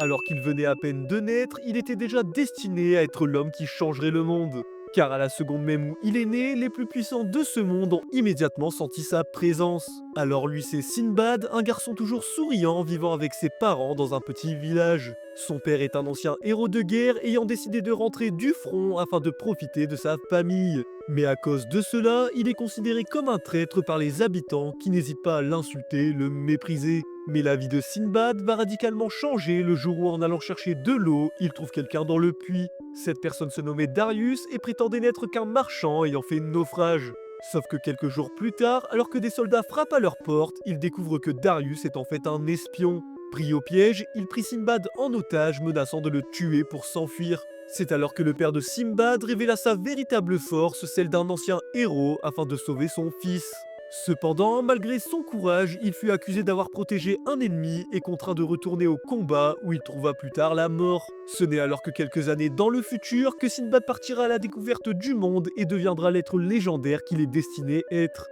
Alors qu'il venait à peine de naître, il était déjà destiné à être l'homme qui changerait le monde. Car à la seconde même où il est né, les plus puissants de ce monde ont immédiatement senti sa présence. Alors lui c'est Sinbad, un garçon toujours souriant vivant avec ses parents dans un petit village. Son père est un ancien héros de guerre ayant décidé de rentrer du front afin de profiter de sa famille. Mais à cause de cela, il est considéré comme un traître par les habitants qui n'hésitent pas à l'insulter, le mépriser. Mais la vie de Sinbad va radicalement changer le jour où en allant chercher de l'eau, il trouve quelqu'un dans le puits. Cette personne se nommait Darius et prétendait n'être qu'un marchand ayant fait naufrage. Sauf que quelques jours plus tard, alors que des soldats frappent à leur porte, ils découvrent que Darius est en fait un espion. Pris au piège, il prit Sinbad en otage, menaçant de le tuer pour s'enfuir. C'est alors que le père de Sinbad révéla sa véritable force, celle d'un ancien héros, afin de sauver son fils. Cependant, malgré son courage, il fut accusé d'avoir protégé un ennemi et contraint de retourner au combat où il trouva plus tard la mort. Ce n'est alors que quelques années dans le futur que Sinbad partira à la découverte du monde et deviendra l'être légendaire qu'il est destiné être.